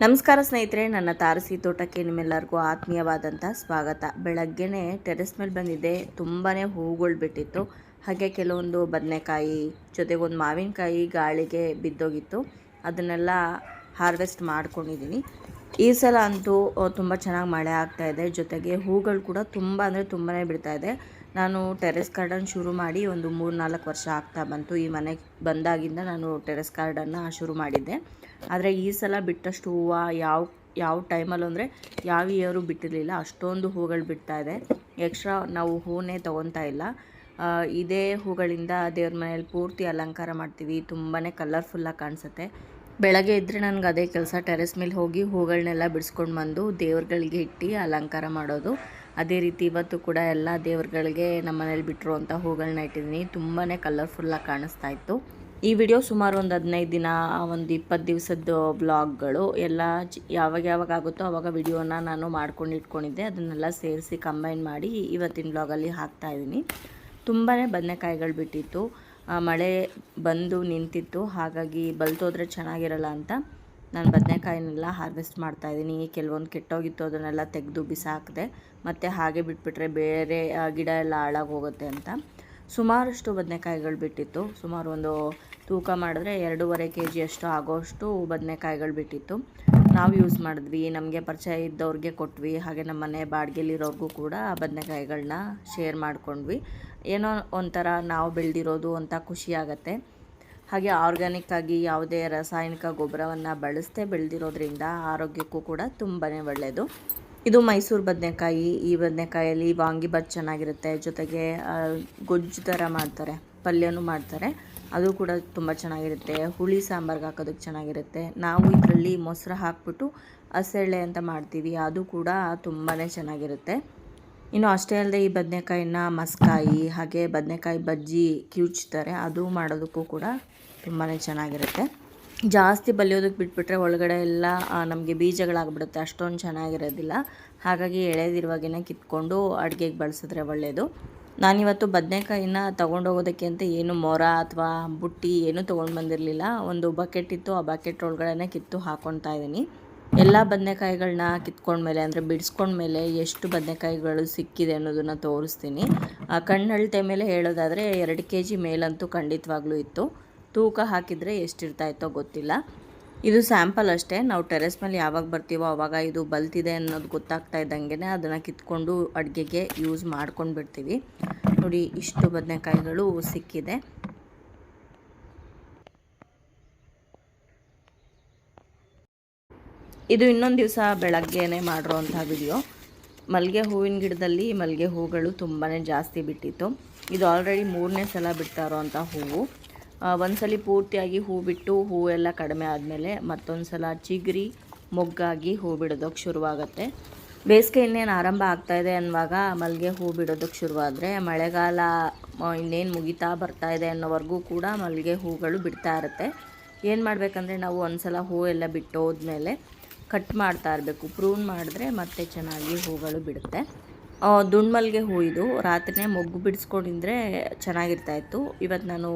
ನಮಸ್ಕಾರ ಸ್ನೇಹಿತರೆ, ನನ್ನ ತಾರಸಿ ತೋಟಕ್ಕೆ ನಿಮ್ಮೆಲ್ಲರಿಗೂ ಆತ್ಮೀಯವಾದಂಥ ಸ್ವಾಗತ. ಬೆಳಗ್ಗೆನೇ ಟೆರೆಸ್ ಮೇಲೆ ಬಂದಿದ್ದೆ. ತುಂಬಾ ಹೂಗಳು ಬಿಟ್ಟಿತ್ತು. ಹಾಗೆ ಕೆಲವೊಂದು ಬದನೆಕಾಯಿ ಜೊತೆಗೊಂದು ಮಾವಿನಕಾಯಿ ಗಾಳಿಗೆ ಬಿದ್ದೋಗಿತ್ತು. ಅದನ್ನೆಲ್ಲ ಹಾರ್ವೆಸ್ಟ್ ಮಾಡ್ಕೊಂಡಿದ್ದೀನಿ. ಈ ಸಲ ಅಂತೂ ತುಂಬ ಚೆನ್ನಾಗಿ ಮಳೆ ಆಗ್ತಾಯಿದೆ. ಜೊತೆಗೆ ಹೂಗಳು ಕೂಡ ತುಂಬ ಅಂದರೆ ತುಂಬಾ ಬಿಡ್ತಾಯಿದೆ. ನಾನು ಟೆರೆಸ್ ಗಾರ್ಡನ್ ಶುರು ಮಾಡಿ ಒಂದು 3-4 ವರ್ಷ ಆಗ್ತಾ ಬಂತು. ಈ ಮನೆಗೆ ಬಂದಾಗಿಂದ ನಾನು ಟೆರೆಸ್ ಗಾರ್ಡನ್ನ ಶುರು ಮಾಡಿದ್ದೆ. ಆದರೆ ಈ ಸಲ ಬಿಟ್ಟಷ್ಟು ಹೂವು ಯಾವ ಟೈಮಲ್ಲೂ ಅಂದರೆ ಯಾವ ಇಯರು ಬಿಟ್ಟಿರಲಿಲ್ಲ. ಅಷ್ಟೊಂದು ಹೂಗಳು ಬಿಡ್ತಾಯಿದೆ. ಎಕ್ಸ್ಟ್ರಾ ನಾವು ಹೂವನ್ನೇ ತೊಗೊತಾ ಇಲ್ಲ. ಇದೇ ಹೂಗಳಿಂದ ದೇವ್ರ ಮನೇಲಿ ಪೂರ್ತಿ ಅಲಂಕಾರ ಮಾಡ್ತೀವಿ. ತುಂಬಾ ಕಲರ್ಫುಲ್ಲಾಗಿ ಕಾಣಿಸುತ್ತೆ. ಬೆಳಗ್ಗೆ ಇದ್ದರೆ ನನಗೆ ಅದೇ ಕೆಲಸ. ಟೆರೆಸ್ ಮೇಲೆ ಹೋಗಿ ಹೂಗಳನ್ನೆಲ್ಲ ಬಿಡಿಸ್ಕೊಂಡು ಬಂದು ದೇವ್ರುಗಳಿಗೆ ಇಟ್ಟು ಅಲಂಕಾರ ಮಾಡೋದು. ಅದೇ ರೀತಿ ಇವತ್ತು ಕೂಡ ಎಲ್ಲ ದೇವ್ರುಗಳಿಗೆ ನಮ್ಮ ಮನೇಲಿ ಬಿಟ್ಟಿರುವಂಥ ಹೂಗಳನ್ನ ಇಟ್ಟಿದ್ದೀನಿ. ತುಂಬಾ ಕಲರ್ಫುಲ್ಲಾಗಿ ಕಾಣಿಸ್ತಾ ಇತ್ತು. ಈ ವಿಡಿಯೋ ಸುಮಾರು ಒಂದು 15 ದಿನ, ಒಂದು 20 ದಿವಸದ ವ್ಲಾಗ್ಗಳು ಎಲ್ಲ ಯಾವಾಗ ಆಗುತ್ತೋ ಆವಾಗ ವಿಡಿಯೋನ ನಾನು ಮಾಡ್ಕೊಂಡು ಇಟ್ಕೊಂಡಿದ್ದೆ. ಅದನ್ನೆಲ್ಲ ಸೇರಿಸಿ ಕಂಬೈನ್ ಮಾಡಿ ಇವತ್ತಿನ ವ್ಲಾಗಲ್ಲಿ ಹಾಕ್ತಾಯಿದ್ದೀನಿ. ತುಂಬಾ ಬದನೆಕಾಯಿಗಳು ಬಿಟ್ಟಿತ್ತು. ಮಳೆ ಬಂದು ನಿಂತಿತ್ತು. ಹಾಗಾಗಿ ಬಲ್ತೋದ್ರೆ ಚೆನ್ನಾಗಿರಲ್ಲ ಅಂತ ನಾನು ಬದನೆಕಾಯಿನೆಲ್ಲ ಹಾರ್ವೆಸ್ಟ್ ಮಾಡ್ತಾಯಿದ್ದೀನಿ. ಕೆಲವೊಂದು ಕೆಟ್ಟೋಗಿತ್ತು, ಅದನ್ನೆಲ್ಲ ತೆಗೆದು ಬಿಸಾಕಿದೆ. ಮತ್ತು ಹಾಗೆ ಬಿಟ್ಬಿಟ್ರೆ ಬೇರೆ ಗಿಡ ಎಲ್ಲ ಹಾಳಾಗೋಗುತ್ತೆ ಅಂತ ಸುಮಾರಷ್ಟು ಬದನೆಕಾಯಿಗಳು ಬಿಟ್ಟಿತ್ತು. ಸುಮಾರು ಒಂದು ತೂಕ ಮಾಡಿದ್ರೆ 2.5 kg ಅಷ್ಟು ಆಗೋಷ್ಟು ಬದನೆಕಾಯಿಗಳು ಬಿಟ್ಟಿತ್ತು. ನಾವು ಯೂಸ್ ಮಾಡಿದ್ವಿ, ನಮಗೆ ಪರಿಚಯ ಇದ್ದವ್ರಿಗೆ ಕೊಟ್ವಿ. ಹಾಗೆ ನಮ್ಮ ಮನೆ ಬಾಡಿಗೆಲಿರೋರ್ಗೂ ಕೂಡ ಬದನೆಕಾಯಿಗಳನ್ನ ಶೇರ್ ಮಾಡ್ಕೊಂಡ್ವಿ. ಏನೋ ಒಂಥರ ನಾವು ಬೆಳೆದಿರೋದು ಅಂತ ಖುಷಿಯಾಗತ್ತೆ. ಹಾಗೆ ಆರ್ಗ್ಯಾನಿಕ್ಕಾಗಿ ಯಾವುದೇ ರಾಸಾಯನಿಕ ಗೊಬ್ಬರವನ್ನು ಬಳಸದೆ ಬೆಳೆದಿರೋದ್ರಿಂದ ಆರೋಗ್ಯಕ್ಕೂ ಕೂಡ ತುಂಬಾ ಒಳ್ಳೆಯದು. ಇದು ಮೈಸೂರು ಬದನೆಕಾಯಿ. ಈ ಬದನೆಕಾಯಲ್ಲಿ ವಾಂಗಿಬಾತ್ ಚೆನ್ನಾಗಿರುತ್ತೆ. ಜೊತೆಗೆ ಗೊಜ್ಜು ಥರ ಮಾಡ್ತಾರೆ, ಪಲ್ಯನೂ ಮಾಡ್ತಾರೆ. ಅದು ಕೂಡ ತುಂಬ ಚೆನ್ನಾಗಿರುತ್ತೆ. ಹುಳಿ ಸಾಂಬಾರ್ಗೆ ಹಾಕೋದಕ್ಕೆ ಚೆನ್ನಾಗಿರುತ್ತೆ. ನಾವು ಇದರಲ್ಲಿ ಮೊಸರು ಹಾಕ್ಬಿಟ್ಟು ಹಸೆಳ್ಳೆ ಅಂತ ಮಾಡ್ತೀವಿ. ಅದು ಕೂಡ ತುಂಬಾ ಚೆನ್ನಾಗಿರುತ್ತೆ. ಇನ್ನು ಅಷ್ಟೇ ಅಲ್ಲದೆ ಈ ಬದನೆಕಾಯಿನ ಮಸ್ಕಾಯಿ ಹಾಗೆ ಬದನೆಕಾಯಿ ಬಜ್ಜಿ ಕಿವುಚ್ತಾರೆ. ಅದು ಮಾಡೋದಕ್ಕೂ ಕೂಡ ತುಂಬಾ ಚೆನ್ನಾಗಿರುತ್ತೆ. ಜಾಸ್ತಿ ಬಲಿಯೋದಕ್ಕೆ ಬಿಟ್ಬಿಟ್ರೆ ಒಳಗಡೆ ಎಲ್ಲ ನಮಗೆ ಬೀಜಗಳಾಗ್ಬಿಡುತ್ತೆ. ಅಷ್ಟೊಂದು ಚೆನ್ನಾಗಿರೋದಿಲ್ಲ. ಹಾಗಾಗಿ ಎಳೆದಿರುವಾಗೇ ಕಿತ್ಕೊಂಡು ಅಡುಗೆಗೆ ಬಳಸಿದ್ರೆ ಒಳ್ಳೆಯದು. ನಾನಿವತ್ತು ಬದನೆಕಾಯಿನ ತೊಗೊಂಡೋಗೋದಕ್ಕೆ ಅಂತ ಏನು ಮೊರ ಅಥವಾ ಬುಟ್ಟಿ ಏನೂ ತೊಗೊಂಡು ಬಂದಿರಲಿಲ್ಲ. ಒಂದು ಬಕೆಟ್ ಇತ್ತು. ಆ ಬಕೆಟ್ ಒಳಗಡೆ ಕಿತ್ತು ಹಾಕ್ಕೊತಾ ಇದ್ದೀನಿ. ಎಲ್ಲ ಬದನೆಕಾಯಿಗಳನ್ನ ಕಿತ್ಕೊಂಡ್ಮೇಲೆ ಅಂದರೆ ಬಿಡಿಸ್ಕೊಂಡ್ಮೇಲೆ ಎಷ್ಟು ಬದನೆಕಾಯಿಗಳು ಸಿಕ್ಕಿದೆ ಅನ್ನೋದನ್ನು ತೋರಿಸ್ತೀನಿ. ಕಣ್ಣಳತೆ ಮೇಲೆ ಹೇಳೋದಾದರೆ 2 kg ಮೇಲಂತೂ ಖಂಡಿತವಾಗ್ಲೂ ಇತ್ತು. ತೂಕ ಹಾಕಿದರೆ ಎಷ್ಟಿರ್ತಾಯಿತ್ತೋ ಗೊತ್ತಿಲ್ಲ. ಇದು ಸ್ಯಾಂಪಲ್ ಅಷ್ಟೇ. ನಾವು ಟೆರೆಸ್ ಮೇಲೆ ಯಾವಾಗ ಬರ್ತೀವೋ ಆವಾಗ ಇದು ಬಲ್ತಿದೆ ಅನ್ನೋದು ಗೊತ್ತಾಗ್ತಾ ಇದ್ದಂಗೆ ಅದನ್ನು ಕಿತ್ಕೊಂಡು ಅಡುಗೆಗೆ ಯೂಸ್ ಮಾಡ್ಕೊಂಡು ಬಿಡ್ತೀವಿ. ನೋಡಿ, ಇಷ್ಟು ಬದನೆಕಾಯಿಗಳು ಸಿಕ್ಕಿದೆ. ಇದು ಇನ್ನೊಂದು ದಿವಸ ಬೆಳಗ್ಗೆನೇ ಮಾಡಿರೋವಂಥ ವಿಡಿಯೋ. ಮಲ್ಲಿಗೆ ಹೂವಿನ ಗಿಡದಲ್ಲಿ ಮಲ್ಲಿಗೆ ಹೂಗಳು ತುಂಬಾ ಜಾಸ್ತಿ ಬಿಟ್ಟಿತ್ತು. ಇದು ಆಲ್ರೆಡಿ 3ನೇ ಸಲ ಬಿಡ್ತಾ ಇರೋವಂಥ ಹೂವು. ಒಂದ್ಸಲ ಪೂರ್ತಿಯಾಗಿ ಹೂ ಬಿಟ್ಟು ಹೂವೆಲ್ಲ ಕಡಿಮೆ ಆದಮೇಲೆ ಮತ್ತೊಂದು ಸಲ ಚಿಗುರಿ ಮೊಗ್ಗಾಗಿ ಹೂ ಬಿಡೋದಕ್ಕೆ ಶುರುವಾಗುತ್ತೆ. ಬೇಸಿಗೆ ಇನ್ನೇನು ಆರಂಭ ಆಗ್ತಾಯಿದೆ ಅನ್ನುವಾಗ ಮಲ್ಲಿಗೆ ಹೂ ಬಿಡೋದಕ್ಕೆ ಶುರುವಾದರೆ ಮಳೆಗಾಲ ಇನ್ನೇನು ಮುಗಿತಾ ಬರ್ತಾಯಿದೆ ಅನ್ನೋವರೆಗೂ ಕೂಡ ಮಲ್ಲಿಗೆ ಹೂಗಳು ಬಿಡ್ತಾ ಇರುತ್ತೆ. ಏನು ಮಾಡಬೇಕಂದ್ರೆ ನಾವು ಒಂದು ಸಲ ಹೂ ಎಲ್ಲ ಬಿಟ್ಟು ಹೋದ್ಮೇಲೆ ಕಟ್ ಮಾಡ್ತಾ ಇರಬೇಕು. ಪ್ರೂನ್ ಮಾಡಿದ್ರೆ ಮತ್ತೆ ಚೆನ್ನಾಗಿ ಹೂಗಳು ಬಿಡುತ್ತೆ. ದುಂಡ್ಮಲ್ಗೆ ಹೂ ಇದು. ರಾತ್ರಿನೇ ಮೊಗ್ಗು ಬಿಡಿಸ್ಕೊಂಡಿದ್ರೆ ಚೆನ್ನಾಗಿರ್ತಾಯಿತ್ತು. ಇವತ್ತು ನಾನು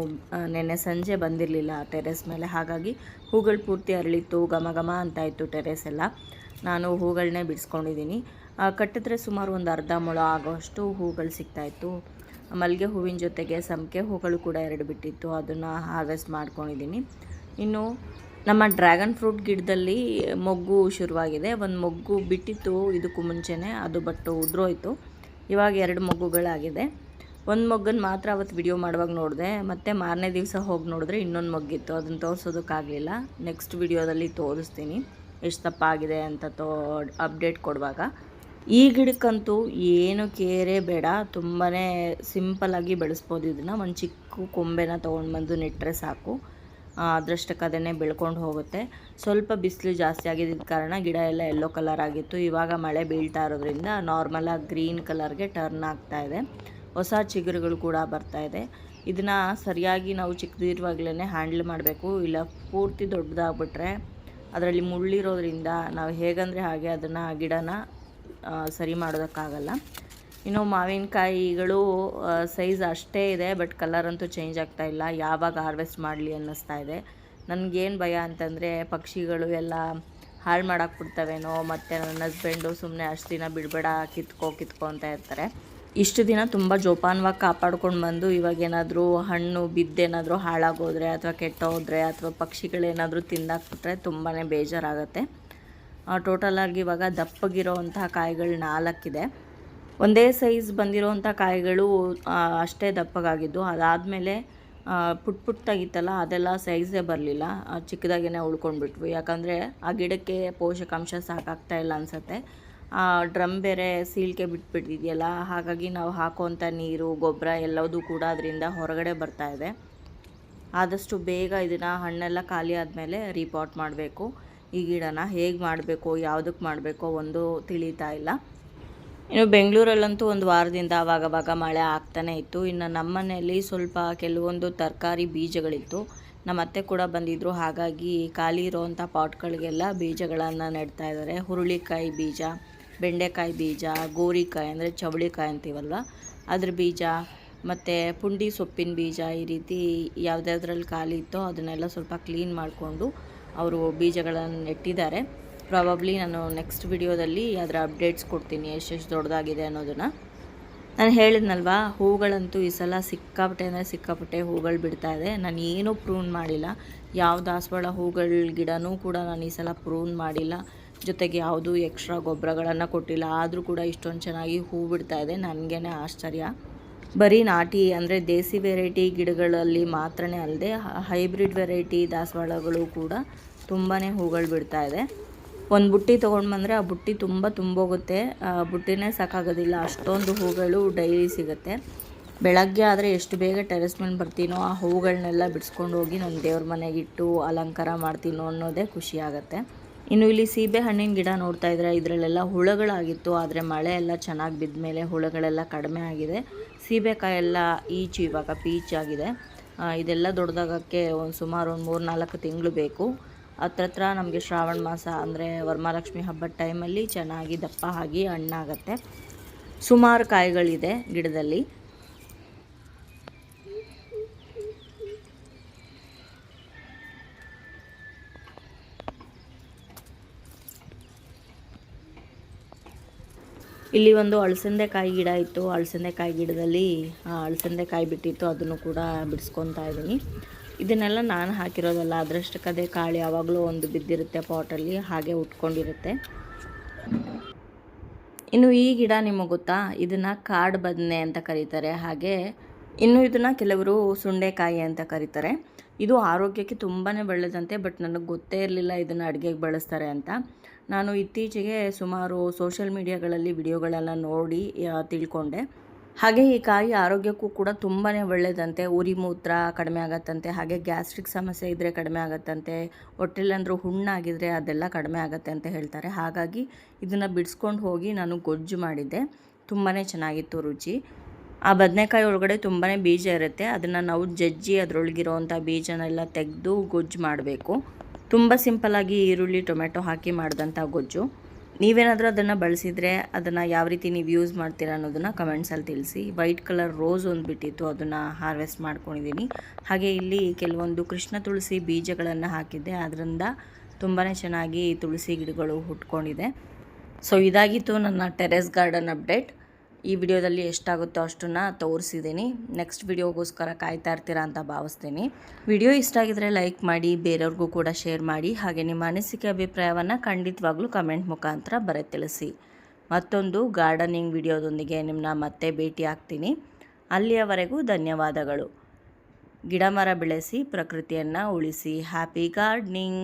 ನೆನ್ನೆ ಸಂಜೆ ಬಂದಿರಲಿಲ್ಲ ಟೆರೆಸ್ ಮೇಲೆ. ಹಾಗಾಗಿ ಹೂಗಳು ಪೂರ್ತಿ ಅರಳಿತ್ತು, ಘಮ ಘಮ ಅಂತಾಯಿತ್ತು ಟೆರೆಸ್ ಎಲ್ಲ. ನಾನು ಹೂಗಳನ್ನೇ ಬಿಡಿಸ್ಕೊಂಡಿದ್ದೀನಿ. ಕಟ್ಟಿದ್ರೆ ಸುಮಾರು ಒಂದು ಅರ್ಧ ಮೊಳ ಆಗೋಷ್ಟು ಹೂಗಳು ಸಿಗ್ತಾಯಿತ್ತು. ಮಲ್ಲಿಗೆ ಹೂವಿನ ಜೊತೆಗೆ ಸಂಪಿಗೆ ಹೂಗಳು ಕೂಡ 2 ಬಿಟ್ಟಿತ್ತು. ಅದನ್ನು ಹಾರ್ವೆಸ್ಟ್ ಮಾಡ್ಕೊಂಡಿದ್ದೀನಿ. ಇನ್ನು ನಮ್ಮ ಡ್ರ್ಯಾಗನ್ ಫ್ರೂಟ್ ಗಿಡದಲ್ಲಿ ಮೊಗ್ಗು ಶುರುವಾಗಿದೆ. ಒಂದು ಮೊಗ್ಗು ಬಿಟ್ಟಿತ್ತು ಇದಕ್ಕೂ ಮುಂಚೆನೇ, ಅದು ಬಟ್ ಉದುರೋಯ್ತು. ಇವಾಗ 2 ಮೊಗ್ಗುಗಳಾಗಿದೆ. ಒಂದು ಮೊಗ್ಗನ್ನು ಮಾತ್ರ ಅವತ್ತು ವಿಡಿಯೋ ಮಾಡುವಾಗ ನೋಡಿದೆ. ಮತ್ತು ಮಾರನೇ ದಿವಸ ಹೋಗಿ ನೋಡಿದ್ರೆ ಇನ್ನೊಂದು ಮೊಗ್ಗಿತ್ತು. ಅದನ್ನು ತೋರಿಸೋದಕ್ಕಾಗಲಿಲ್ಲ. ನೆಕ್ಸ್ಟ್ ವಿಡಿಯೋದಲ್ಲಿ ತೋರಿಸ್ತೀನಿ ಎಷ್ಟು ದಪ್ಪ ಆಗಿದೆ ಅಂತ ಅಪ್ಡೇಟ್ ಕೊಡುವಾಗ. ಈ ಗಿಡಕ್ಕಂತೂ ಏನು ಕೇರೇ ಬೇಡ. ತುಂಬಾ ಸಿಂಪಲ್ಲಾಗಿ ಬೆಳೆಸ್ಬೋದು ಇದನ್ನು. ಒಂದು ಚಿಕ್ಕ ಕೊಂಬೆನ ತೊಗೊಂಡು ಬಂದು ನೆಟ್ಟರೆ ಸಾಕು, ಅದರಷ್ಟಕ್ಕೆ ಅದನ್ನೇ ಬೆಳ್ಕೊಂಡು ಹೋಗುತ್ತೆ. ಸ್ವಲ್ಪ ಬಿಸಿಲು ಜಾಸ್ತಿ ಆಗಿದ್ದ ಕಾರಣ ಗಿಡ ಎಲ್ಲ ಯೆಲ್ಲೋ ಕಲರ್ ಆಗಿತ್ತು. ಇವಾಗ ಮಳೆ ಬೀಳ್ತಾ ಇರೋದ್ರಿಂದ ನಾರ್ಮಲಾಗಿ ಗ್ರೀನ್ ಕಲರ್ಗೆ ಟರ್ನ್ ಆಗ್ತಾ ಇದೆ. ಹೊಸ ಚಿಗುರುಗಳು ಕೂಡ ಬರ್ತಾ ಇದೆ. ಇದನ್ನು ಸರಿಯಾಗಿ ನಾವು ಚಿಕ್ಕದಿರುವಾಗಲೇ ಹ್ಯಾಂಡಲ್ ಮಾಡಬೇಕು. ಇಲ್ಲ ಪೂರ್ತಿ ದೊಡ್ಡದಾಗ್ಬಿಟ್ರೆ ಅದರಲ್ಲಿ ಮುಳ್ಳಿರೋದ್ರಿಂದ ನಾವು ಹೇಗಂದರೆ ಹಾಗೆ ಅದನ್ನು ಗಿಡನ ಸರಿ ಮಾಡೋದಕ್ಕಾಗಲ್ಲ. ಇನ್ನು ಮಾವಿನಕಾಯಿಗಳು ಸೈಜ್ ಅಷ್ಟೇ ಇದೆ, ಬಟ್ ಕಲರ್ ಅಂತೂ ಚೇಂಜ್ ಆಗ್ತಾ ಇಲ್ಲ. ಯಾವಾಗ ಹಾರ್ವೆಸ್ಟ್ ಮಾಡಲಿ ಅನ್ನಿಸ್ತಾ ಇದೆ. ನನಗೇನು ಭಯ ಅಂತಂದರೆ ಪಕ್ಷಿಗಳು ಎಲ್ಲ ಹಾಳು ಮಾಡಾಕ್ಬಿಡ್ತವೇನೋ, ಮತ್ತು ನನ್ನ ಹಸ್ಬೆಂಡು ಸುಮ್ಮನೆ ಅಷ್ಟು ದಿನ ಬಿಡಬೇಡ ಕಿತ್ಕೋ ಅಂತ ಇರ್ತಾರೆ. ಇಷ್ಟು ದಿನ ತುಂಬ ಜೋಪಾನವಾಗಿ ಕಾಪಾಡ್ಕೊಂಡು ಬಂದು ಇವಾಗೇನಾದರೂ ಹಣ್ಣು ಬಿದ್ದೇನಾದರೂ ಹಾಳಾಗೋದ್ರೆ ಅಥವಾ ಕೆಟ್ಟೋದ್ರೆ ಅಥವಾ ಪಕ್ಷಿಗಳೇನಾದರೂ ತಿಂದಾಕ್ಬಿಟ್ರೆ ತುಂಬಾ ಬೇಜಾರಾಗುತ್ತೆ. ಟೋಟಲಾಗಿ ಇವಾಗ ದಪ್ಪಗಿರೋವಂತಹ ಕಾಯಿಗಳು 4 ಇದೆ. ಒಂದೇ ಸೈಜ್ ಬಂದಿರೋವಂಥ ಕಾಯಿಗಳು ಅಷ್ಟೇ ದಪ್ಪಗಾಗಿದ್ದು. ಅದಾದಮೇಲೆ ಪುಟ್ಟದಾಗಿತ್ತಲ್ಲ ಅದೆಲ್ಲ ಸೈಜೇ ಬರಲಿಲ್ಲ, ಚಿಕ್ಕದಾಗೇ ಉಳ್ಕೊಂಡ್ಬಿಟ್ವು. ಯಾಕಂದರೆ ಆ ಗಿಡಕ್ಕೆ ಪೋಷಕಾಂಶ ಸಾಕಾಗ್ತಾಯಿಲ್ಲ ಅನಿಸುತ್ತೆ. ಡ್ರಮ್ ಬೇರೆ ಸೀಳ್ಕೆ ಬಿಟ್ಬಿಟ್ಟಿದೆಯಲ್ಲ, ಹಾಗಾಗಿ ನಾವು ಹಾಕೋವಂಥ ನೀರು ಗೊಬ್ಬರ ಎಲ್ಲದೂ ಕೂಡ ಅದರಿಂದ ಹೊರಗಡೆ ಬರ್ತಾಯಿದೆ. ಆದಷ್ಟು ಬೇಗ ಇದನ್ನು ಹಣ್ಣೆಲ್ಲ ಖಾಲಿ ಆದಮೇಲೆ ರೀಪಾಟ್ ಮಾಡಬೇಕು. ಈ ಗಿಡನ ಹೇಗೆ ಮಾಡಬೇಕು, ಯಾವುದಕ್ಕೆ ಮಾಡಬೇಕೋ ಒಂದು ತಿಳಿತಾ ಇಲ್ಲ. ಇನ್ನು ಬೆಂಗಳೂರಲ್ಲಂತೂ ಒಂದು ವಾರದಿಂದ ಆವಾಗ ಮಳೆ ಆಗ್ತಾನೇ ಇತ್ತು. ಇನ್ನು ನಮ್ಮ ಮನೆಯಲ್ಲಿ ಸ್ವಲ್ಪ ಕೆಲವೊಂದು ತರಕಾರಿ ಬೀಜಗಳಿತ್ತು. ನಮ್ಮ ಅತ್ತೆ ಕೂಡ ಬಂದಿದ್ದರು, ಹಾಗಾಗಿ ಖಾಲಿ ಇರೋವಂಥ ಪಾಟ್ಗಳಿಗೆಲ್ಲ ಬೀಜಗಳನ್ನು ನೆಡ್ತಾ ಇದ್ದಾರೆ. ಹುರುಳಿಕಾಯಿ ಬೀಜ, ಬೆಂಡೆಕಾಯಿ ಬೀಜ, ಗೋರಿಕಾಯಿ ಅಂದರೆ ಚವಳಿಕಾಯಿ ಅಂತೀವಲ್ವ ಅದ್ರ ಬೀಜ, ಮತ್ತು ಪುಂಡಿ ಸೊಪ್ಪಿನ ಬೀಜ, ಈ ರೀತಿ ಯಾವುದ್ಯಾವ್ದ್ರಲ್ಲಿ ಖಾಲಿ ಇತ್ತೋ ಅದನ್ನೆಲ್ಲ ಸ್ವಲ್ಪ ಕ್ಲೀನ್ ಮಾಡಿಕೊಂಡು ಅವರು ಬೀಜಗಳನ್ನು ನೆಟ್ಟಿದ್ದಾರೆ. ಪ್ರಾಬಬ್ಲಿ ನಾನು ನೆಕ್ಸ್ಟ್ ವಿಡಿಯೋದಲ್ಲಿ ಅದರ ಅಪ್ಡೇಟ್ಸ್ ಕೊಡ್ತೀನಿ ಎಷ್ಟೆಷ್ಟು ದೊಡ್ಡದಾಗಿದೆ ಅನ್ನೋದನ್ನು. ನಾನು ಹೇಳಿದ್ನಲ್ವ, ಹೂಗಳಂತೂ ಈ ಸಲ ಸಿಕ್ಕಾಪಟ್ಟೆ ಹೂಗಳು ಬಿಡ್ತಾ ಇದೆ. ನಾನು ಏನೂ ಪ್ರೂನ್ ಮಾಡಿಲ್ಲ. ಯಾವ ದಾಸವಾಳ ಹೂಗಳ ಗಿಡನೂ ಕೂಡ ನಾನು ಈ ಸಲ ಪ್ರೂನ್ ಮಾಡಿಲ್ಲ. ಜೊತೆಗೆ ಯಾವುದೂ ಎಕ್ಸ್ಟ್ರಾ ಗೊಬ್ಬರಗಳನ್ನು ಕೊಟ್ಟಿಲ್ಲ. ಆದರೂ ಕೂಡ ಇಷ್ಟೊಂದು ಚೆನ್ನಾಗಿ ಹೂ ಬಿಡ್ತಾ ಇದೆ. ನನಗೇ ಆಶ್ಚರ್ಯ. ಬರೀ ನಾಟಿ ಅಂದರೆ ದೇಸಿ ವೆರೈಟಿ ಗಿಡಗಳಲ್ಲಿ ಮಾತ್ರನೇ ಅಲ್ಲದೆ ಹೈಬ್ರಿಡ್ ವೆರೈಟಿ ದಾಸವಾಳಗಳು ಕೂಡ ತುಂಬಾ ಹೂಗಳು ಬಿಡ್ತಾ ಇದೆ. ಒಂದು ಬುಟ್ಟಿ ತೊಗೊಂಡು ಬಂದರೆ ಆ ಬುಟ್ಟಿ ತುಂಬೋಗುತ್ತೆ. ಬುಟ್ಟಿನೇ ಸಾಕಾಗೋದಿಲ್ಲ, ಅಷ್ಟೊಂದು ಹೂಗಳು ಡೈಲಿ ಸಿಗುತ್ತೆ. ಬೆಳಗ್ಗೆ ಆದರೆ ಎಷ್ಟು ಬೇಗ ಟೆರೆಸ್ ಮೇಲೆ ಬರ್ತೀನೋ ಆ ಹೂಗಳನ್ನೆಲ್ಲ ಬಿಡಿಸ್ಕೊಂಡು ಹೋಗಿ ನನ್ನ ದೇವ್ರ ಮನೆಗಿಟ್ಟು ಅಲಂಕಾರ ಮಾಡ್ತೀನೋ ಅನ್ನೋದೇ ಖುಷಿಯಾಗತ್ತೆ. ಇನ್ನು ಇಲ್ಲಿ ಸೀಬೆ ಹಣ್ಣಿನ ಗಿಡ ನೋಡ್ತಾ ಇದ್ರೆ ಇದರಲ್ಲೆಲ್ಲ ಹುಳುಗಳಾಗಿತ್ತು. ಆದರೆ ಮಳೆ ಎಲ್ಲ ಚೆನ್ನಾಗಿ ಬಿದ್ದ ಮೇಲೆ ಹುಳುಗಳೆಲ್ಲ ಕಡಿಮೆ ಆಗಿದೆ. ಸೀಬೆಕಾಯೆಲ್ಲ ಈಚು ಇವಾಗ ಪೀಚ್ ಆಗಿದೆ. ಇದೆಲ್ಲ ದೊಡ್ಡದಾಗಕ್ಕೆ ಸುಮಾರು ಒಂದು 3-4 ತಿಂಗಳು ಬೇಕು. ಹತ್ರ ನಮಗೆ ಶ್ರಾವಣ ಮಾಸ ಅಂದರೆ ವರಮಹಾಲಕ್ಷ್ಮಿ ಹಬ್ಬದ ಟೈಮಲ್ಲಿ ಚೆನ್ನಾಗಿ ದಪ್ಪ ಆಗಿ ಹಣ್ಣಾಗತ್ತೆ. ಸುಮಾರು ಕಾಯಿಗಳಿದೆ ಗಿಡದಲ್ಲಿ. ಇಲ್ಲಿ ಒಂದು ಅಳಸಂದೆಕಾಯಿ ಗಿಡ ಇತ್ತು. ಅಳಸಂದೆಕಾಯಿ ಗಿಡದಲ್ಲಿ ಅಳಸಂದೆಕಾಯಿ ಬಿಟ್ಟಿತ್ತು, ಅದನ್ನು ಕೂಡ ಬಿಡಿಸ್ಕೊತಾ ಇದ್ದೀನಿ. ಇದನ್ನೆಲ್ಲ ನಾನು ಹಾಕಿರೋದಲ್ಲ, ಅದರಷ್ಟಕ್ಕದೇ ಕಾಳು ಯಾವಾಗಲೂ ಒಂದು ಬಿದ್ದಿರುತ್ತೆ ಪಾಟಲ್ಲಿ, ಹಾಗೆ ಉಟ್ಕೊಂಡಿರುತ್ತೆ. ಇನ್ನು ಈ ಗಿಡ ನಿಮಗೆ ಗೊತ್ತಾ, ಇದನ್ನು ಕಾಡು ಬದನೆ ಅಂತ ಕರೀತಾರೆ. ಹಾಗೆ ಇನ್ನು ಇದನ್ನು ಕೆಲವರು ಸುಂಡೆಕಾಯಿ ಅಂತ ಕರೀತಾರೆ. ಇದು ಆರೋಗ್ಯಕ್ಕೆ ತುಂಬಾ ಒಳ್ಳೆಯದಂತೆ. ಬಟ್ ನನಗೆ ಗೊತ್ತೇ ಇರಲಿಲ್ಲ ಇದನ್ನು ಅಡುಗೆಗೆ ಬಳಸ್ತಾರೆ ಅಂತ. ನಾನು ಇತ್ತೀಚೆಗೆ ಸುಮಾರು ಸೋಷಿಯಲ್ ಮೀಡಿಯಾಗಳಲ್ಲಿ ವಿಡಿಯೋಗಳೆಲ್ಲ ನೋಡಿ ತಿಳ್ಕೊಂಡೆ. ಹಾಗೆ ಈ ಕಾಯಿ ಆರೋಗ್ಯಕ್ಕೂ ಕೂಡ ತುಂಬಾ ಒಳ್ಳೆಯದಂತೆ. ಉರಿ ಮೂತ್ರ ಕಡಿಮೆ ಆಗತ್ತಂತೆ, ಹಾಗೆ ಗ್ಯಾಸ್ಟ್ರಿಕ್ ಸಮಸ್ಯೆ ಇದ್ದರೆ ಕಡಿಮೆ ಆಗತ್ತಂತೆ, ಹೊಟ್ಟೆಲ್ಲಂದ್ರೂ ಹುಣ್ಣಾಗಿದ್ದರೆ ಅದೆಲ್ಲ ಕಡಿಮೆ ಆಗುತ್ತೆ ಅಂತ ಹೇಳ್ತಾರೆ. ಹಾಗಾಗಿ ಇದನ್ನು ಬಿಡಿಸ್ಕೊಂಡು ಹೋಗಿ ನಾನು ಗೊಜ್ಜು ಮಾಡಿದ್ದೆ. ತುಂಬಾ ಚೆನ್ನಾಗಿತ್ತು ರುಚಿ. ಆ ಬದನೆಕಾಯಿ ಒಳಗಡೆ ತುಂಬಾ ಬೀಜ ಇರುತ್ತೆ. ಅದನ್ನು ನಾವು ಜಜ್ಜಿ ಅದರೊಳಗಿರೋವಂಥ ಬೀಜನೆಲ್ಲ ತೆಗೆದು ಗೊಜ್ಜು ಮಾಡಬೇಕು. ತುಂಬ ಸಿಂಪಲ್ಲಾಗಿ ಈರುಳ್ಳಿ ಟೊಮೆಟೊ ಹಾಕಿ ಮಾಡಿದಂಥ ಗೊಜ್ಜು. ನೀವೇನಾದರೂ ಅದನ್ನು ಬಳಸಿದರೆ ಅದನ್ನು ಯಾವ ರೀತಿ ನೀವು ಯೂಸ್ ಮಾಡ್ತೀರಾ ಅನ್ನೋದನ್ನು ಕಮೆಂಟ್ಸಲ್ಲಿ ತಿಳಿಸಿ. ವೈಟ್ ಕಲರ್ ರೋಸ್ ಒಂದು ಬಿಟ್ಟಿತ್ತು, ಅದನ್ನು ಹಾರ್ವೆಸ್ಟ್ ಮಾಡ್ಕೊಂಡಿದ್ದೀನಿ. ಹಾಗೆ ಇಲ್ಲಿ ಕೆಲವೊಂದು ಕೃಷ್ಣ ತುಳಸಿ ಬೀಜಗಳನ್ನು ಹಾಕಿದ್ದೆ, ಅದರಿಂದ ತುಂಬಾ ಚೆನ್ನಾಗಿ ತುಳಸಿ ಗಿಡಗಳು ಹುಟ್ಕೊಂಡಿದೆ. ಸೊ ಇದಾಗಿತ್ತು ನನ್ನ ಟೆರೆಸ್ ಗಾರ್ಡನ್ ಅಪ್ಡೇಟ್. ಈ ವಿಡಿಯೋದಲ್ಲಿ ಎಷ್ಟಾಗುತ್ತೋ ಅಷ್ಟನ್ನು ತೋರಿಸಿದ್ದೀನಿ. ನೆಕ್ಸ್ಟ್ ವಿಡಿಯೋಗೋಸ್ಕರ ಕಾಯ್ತಾ ಇರ್ತೀರಾ ಅಂತ ಭಾವಿಸ್ತೀನಿ. ವಿಡಿಯೋ ಇಷ್ಟ ಆಗಿದರೆ ಲೈಕ್ ಮಾಡಿ, ಬೇರೆಯವ್ರಿಗೂ ಕೂಡ ಶೇರ್ ಮಾಡಿ. ಹಾಗೆ ನಿಮ್ಮ ಅನಿಸಿಕೆ ಅಭಿಪ್ರಾಯವನ್ನು ಖಂಡಿತವಾಗ್ಲೂ ಕಮೆಂಟ್ ಮುಖಾಂತರ ಬರೆದು ತಿಳಿಸಿ. ಮತ್ತೊಂದು ಗಾರ್ಡನಿಂಗ್ ವಿಡಿಯೋದೊಂದಿಗೆ ನಿಮ್ಮನ್ನ ಮತ್ತೆ ಭೇಟಿ ಆಗ್ತೀನಿ. ಅಲ್ಲಿಯವರೆಗೂ ಧನ್ಯವಾದಗಳು. ಗಿಡ ಮರ ಬೆಳೆಸಿ, ಪ್ರಕೃತಿಯನ್ನು ಉಳಿಸಿ. Happy gardening.